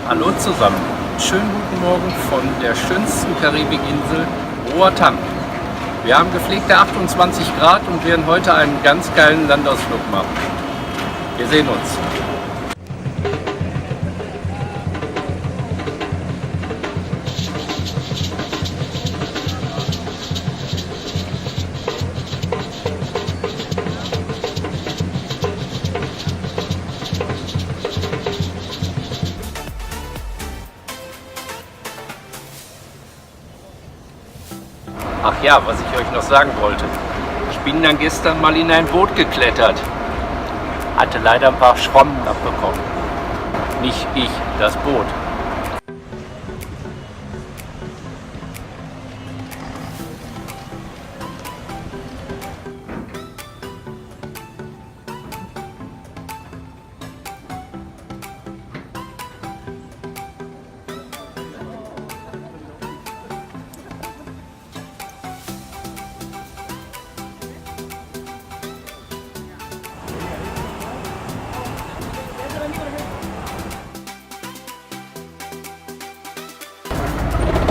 Hallo zusammen, schönen guten Morgen von der schönsten Karibikinsel Roatan. Wir haben gepflegte 28 Grad und werden heute einen ganz geilen Landausflug machen. Wir sehen uns. Ach ja, was ich euch noch sagen wollte. Ich bin dann gestern mal in ein Boot geklettert. Hatte leider ein paar Schrammen abbekommen. Nicht ich, das Boot.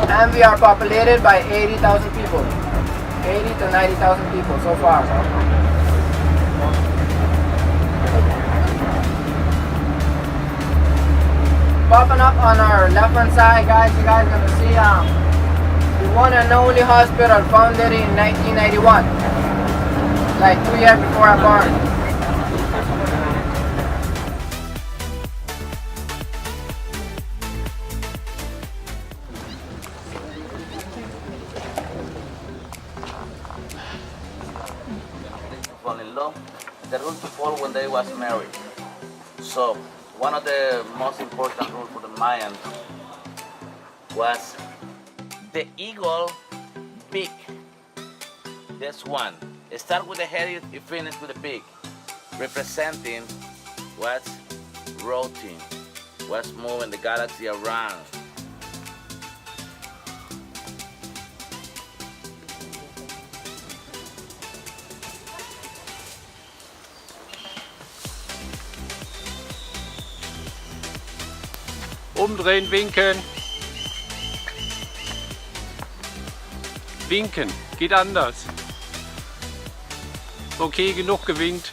And we are populated by 80,000 people. 80 to 90,000 people so far. Popping up on our left hand side, guys, you guys gonna see the one and only hospital founded in 1991. Like 2 years before I born. Fall in love. The rule to fall when they was married. So one of the most important rules for the Mayan was the eagle beak. This one. Start with the head, you finish with the beak, representing what's rotating, what's moving the galaxy around. Umdrehen, winken. Winken, geht anders. Okay, genug gewinkt.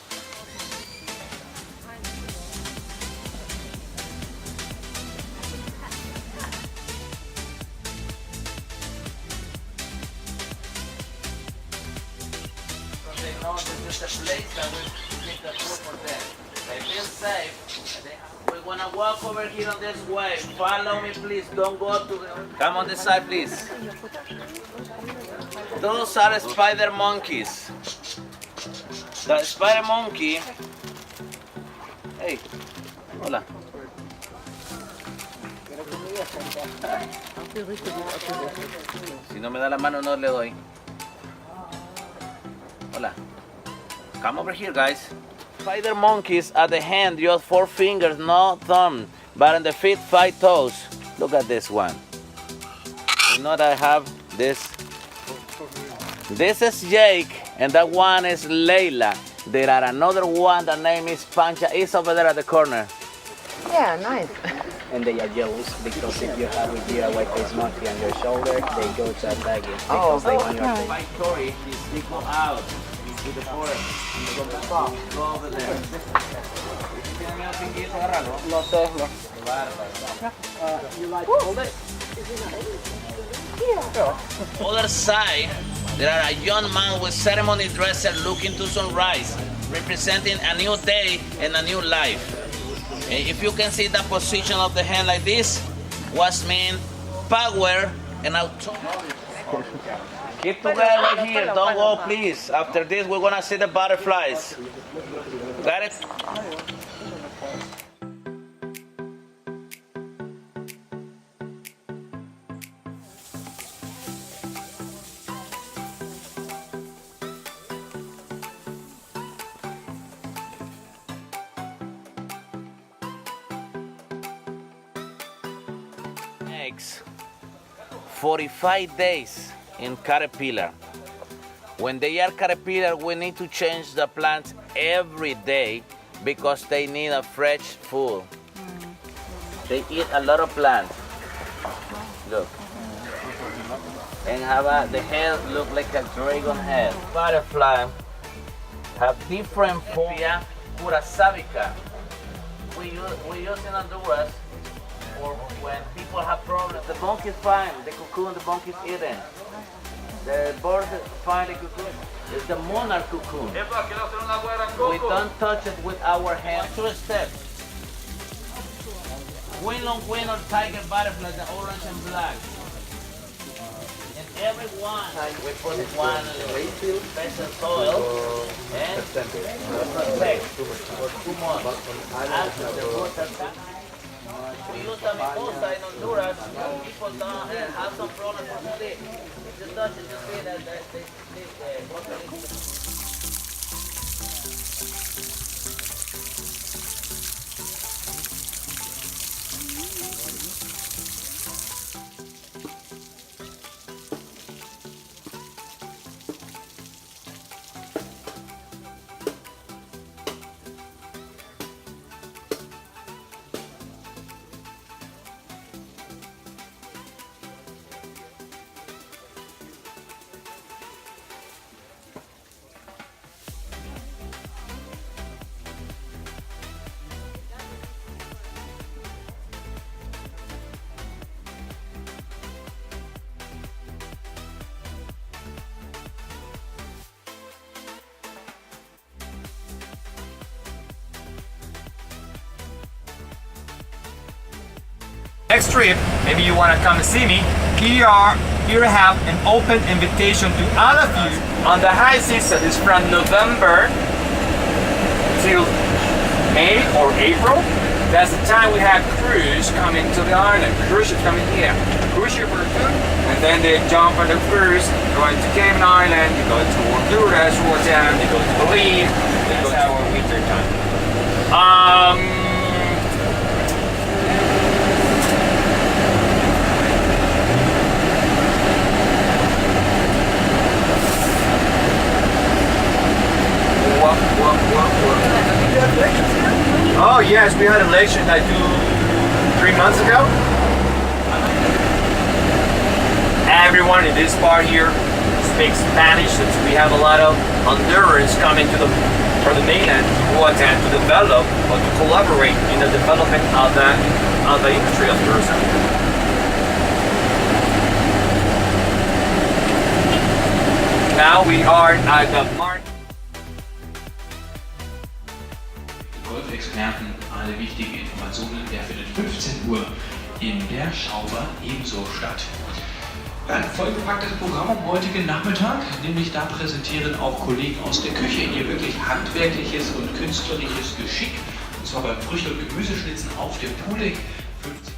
They know this is a place that we make the food for them. They feel safe. We're gonna walk over here on this way. Follow me, please. Don't go to the... Come on this side, please. Those are spider monkeys. The spider monkey... Hey, hola. Si no me da la mano, no le doy. Hola. Come over here, guys. Spider monkeys at the hand, you have 4 fingers, no thumb, but on the feet 5 toes. Look at this one. You know that I have this. This is Jake, and that one is Layla. There are another one, the name is Pancha, is over there at the corner. Yeah, nice. And they are jealous because if you have with you a white face monkey on your shoulder, they go to attack you because they want your face. My story is they go out into the forest and they go over there. ¿Tiene miedo Pinguito agarrarlo? No sé, no. You like to hold it? Other side, there are a young man with ceremony dresser looking to sunrise, representing a new day and a new life. If you can see the position of the hand like this, was mean power and autonomy. Keep together here, don't go please. After this we're gonna see the butterflies. Got it? Eggs 45 days in caterpillar. When they are caterpillar, we need to change the plants every day because they need a fresh food. They eat a lot of plants. Look. And have the head look like a dragon head. Butterfly have different forms. Curasabica. We use in Honduras for when people have problems. The monkey is fine, the cocoon, the monkey is eaten. The bird find the cocoon. It's the monarch cocoon. We don't touch it with our hands. 2 steps. Queen or tiger butterfly, the orange and black. And every one, we put one special soil and protect for 2 months. After the water comes. We use the mimosa in Honduras. People don't have some problems with sleep. If you touch it, you see that they sleep. Next trip, maybe you want to come and see me. Here I have an open invitation to all of you. On the high season is from November till May or April. That's the time we have cruise coming to the island. Cruise ships coming here. Cruise ship for food, and then they jump on the cruise, going to Cayman Island, they go to Honduras, Roatan, they go to Belize, they go to our winter time. Oh yes, we had an election like 3 months ago. Everyone in this part here speaks Spanish, since we have a lot of Hondurans coming from the mainland Roatan to develop or to collaborate in the development of the industry of tourism. Now we are at the market. Golfexperten alle wichtigen Informationen. Der findet 15 Uhr in der Schauber ebenso statt. Ein vollgepacktes Programm am heutigen Nachmittag, nämlich da präsentieren auch Kollegen aus der Küche ihr wirklich handwerkliches und künstlerisches Geschick. Und zwar beim Früchte- und Gemüseschnitzen auf dem Pooldeck. 15